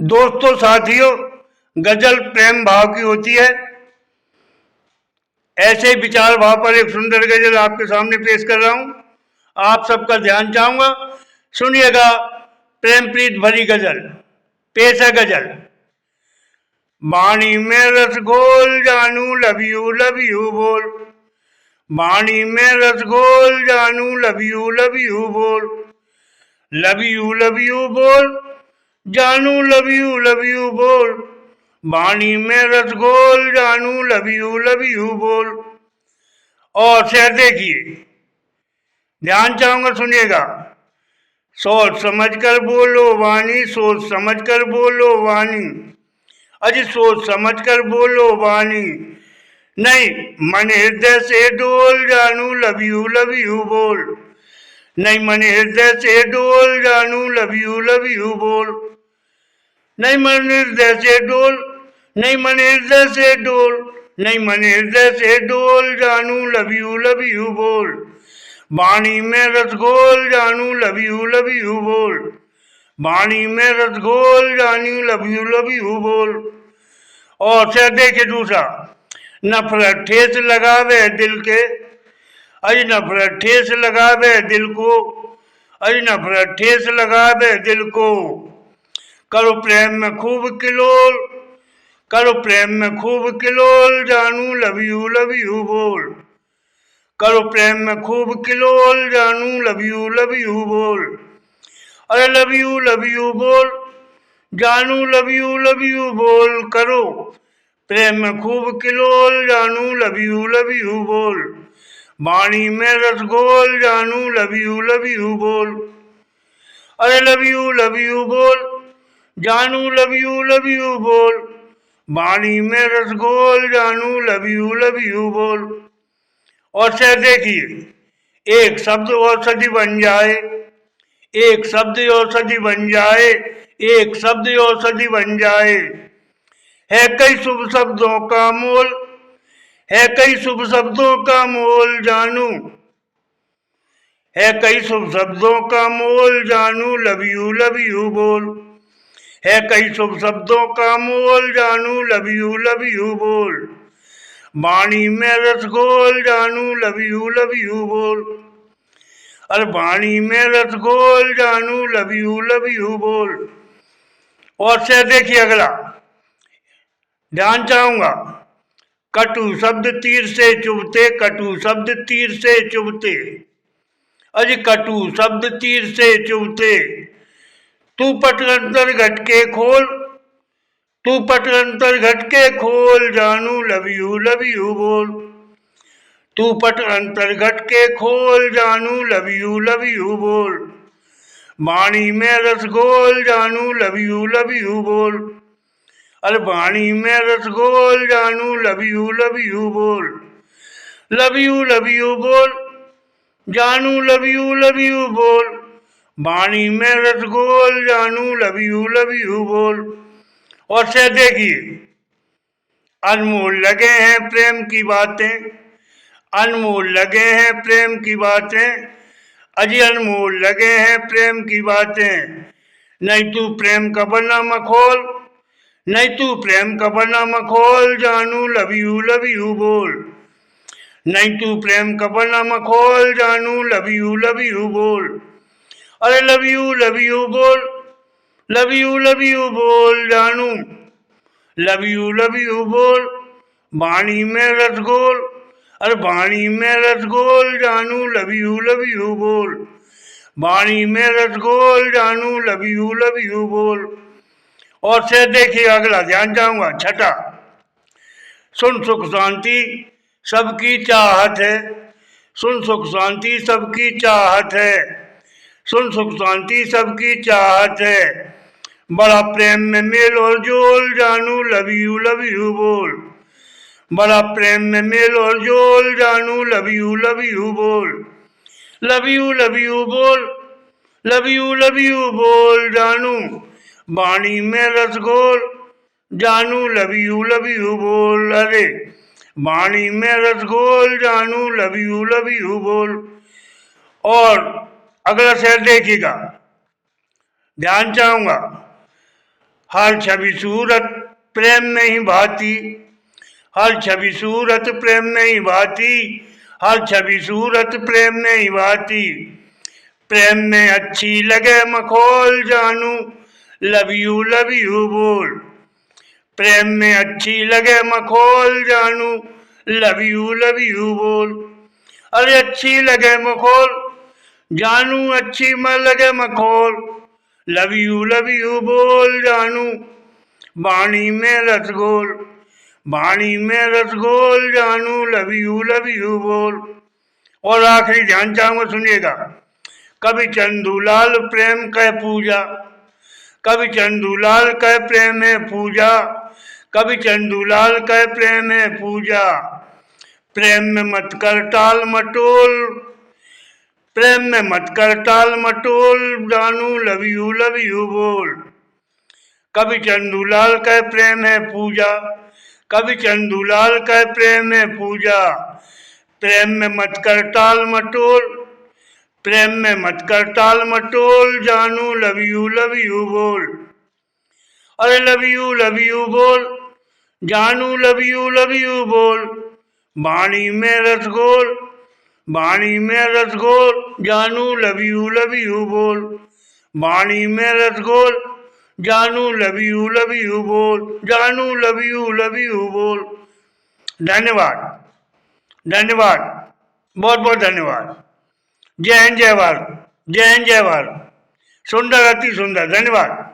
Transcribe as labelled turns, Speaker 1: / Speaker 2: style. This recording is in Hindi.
Speaker 1: दोस्तों साथियों, गजल प्रेम भाव की होती है। ऐसे ही विचार भाव पर एक सुंदर गजल आपके सामने पेश कर रहा हूं। आप सबका ध्यान चाहूंगा, सुनिएगा। प्रेम प्रीत भरी गजल पेश है। गजल वाणी में रस घोल जानू लव यू बोल। वाणी में रस घोल जानू लव यू बोल। लव यू बोल जानू लव यू बोल। वाणी में रस घोल जानू लव यू बोल। और शेर देखिए, ध्यान चाहूंगा, सुनिएगा। सोच समझ कर बोलो वाणी, सोच समझ कर बोलो वाणी। अजी सोच समझ कर बोलो वाणी, नहीं मन हृदय से डोल जानू लव यू बोल। नहीं मन हृदय से डोल जानू लव यू बोल। नहीं मन हृदय से डोल, नहीं मन हृदय से डोल, नहीं मन हृदय से डोल जानू लव यू बोल। वाणी में रस घोल जानू लव यू बोल। वाणी में रस घोल जानू लव यू बोल। और से देखिए दूसरा, नफरत ठेस लगावे दिल के। अरे नफरत ठेस लगावे दिल को। अरे नफरत ठेस लगावे दिल को। करो प्रेम में खूब किलोल, करो प्रेम में खूब किलोल जानू लव यू बोल। करो प्रेम में खूब किलोल जानू लव यू बोल। अरे लव यू बोल जानू लव यू बोल। करो प्रेम में खूब किलोल जानू लव यू बोल। वाणी में रस घोल जानू लव यू बोल। अरे लव यू बोल जानू लव यू बोल। वाणी में रस घोल जानू लव यू बोल। और से देखिए, एक शब्द औषधि बन जाए, एक शब्द औषधि बन जाए, एक शब्द औषधि बन जाए। है कई शुभ शब्दों का मोल, है कई शुभ शब्दों का मोल जानू। है कई शुभ शब्दों का मोल जानू लव यू बोल। है कई शुभ शब्दों का मोल जानू लव यू बोल। वाणी में रस घोल जानू लव यू बोल। अरे वाणी में रस घोल जानू लव यू बोल। और से देखिए अगला, ध्यान चाहूंगा। कटु शब्द तीर से चुभते, कटु शब्द तीर से चुभते। अजी कटु शब्द तीर से चुभते। तू पट अंतर घटके खोल, तू पट अंतर घटके खोल जानू लव यू बोल। तू पट अंतर घटके खोल जानू लव यू बोल। वाणी में रस घोल जानू लव यू बोल। अरे वाणी में रस घोल जानू लव यू बोल। लव यू बोल जानू लव यू बोल। वाणी में रस घोल जानू लव यू बोल। और से देखिए, अनमोल लगे हैं प्रेम की बातें, अनमोल लगे हैं प्रेम की बातें। अजी अनमोल लगे हैं प्रेम की बातें। नहीं तू प्रेम का बना मखोल, नहीं तू प्रेम का बना मखोल जानू लव यू बोल। नहीं तू प्रेम का बना मखोल जानू लव यू बोल। अरे लव यू बोल, लव यू बोल जानू लव यू बोल। वाणी में रस घोल, अरे वाणी में रस घोल जानू लव यू बोल। वाणी में रस घोल जानू लव यू बोल। और से देखिए अगला, ध्यान चाहूंगा। छठा, सुन सुख शांति सबकी चाहत है, सुन सुख शांति सबकी चाहत है। सुन सुख शांति सबकी चाहत है। बड़ा प्रेम में मेल और जोल जानू लव यू बोल। बड़ा प्रेम में मेल और जोल जानू लव यू बोल। लव यू बोल, लव यू बोल जानू। वाणी में रस घोल जानू लव यू बोल। अरे वाणी में रस घोल जानू लव यू बोल। और अगला शेर देखिएगा, ध्यान चाहूंगा। हर छवि सूरत प्रेम में ही भाती, हर छवि सूरत प्रेम में ही भाती, हर छवि सूरत प्रेम में ही भाती। प्रेम में अच्छी लगे मखौल जानू, लव यू बोल। प्रेम में अच्छी लगे मखौल जानू, लव यू बोल। अरे अच्छी लगे मखौल जानू, अच्छी में लगे मखौल, लव यू बोल जानू। वाणी में रसगोल, वाणी में रसगोल जानू, लव यू बोल। और आखिरी ध्यान चाहूंगा, सुनिएगा। कभी चंदूलाल प्रेम कह पूजा, कभी चंदूलाल कह प्रेम है पूजा, कभी चंदूलाल कह प्रेम है पूजा। प्रेम में मत कर टाल मटोल, प्रेम में मत कर टाल मटोल जानू, लव यू बोल। कभी चंदूलाल कह प्रेम है पूजा, कभी चंदूलाल कह प्रेम है पूजा। प्रेम में मत कर टाल मटोल, प्रेम में मत कर टाल मटोल जानू, लव यू बोल। अरे लव यू बोल जानू, लव यू बोल। वाणी में रसगोल, वाणी में रसगोल जानू, लव यू बोल। वाणी में रसगोल जानू, लव यू बोल, जानू लव यू बोल। धन्यवाद, धन्यवाद, बहुत बहुत धन्यवाद। जय हिंद, जय भारत, जय हिंद, जय भारत। सुंदर, अति सुंदर, धन्यवाद।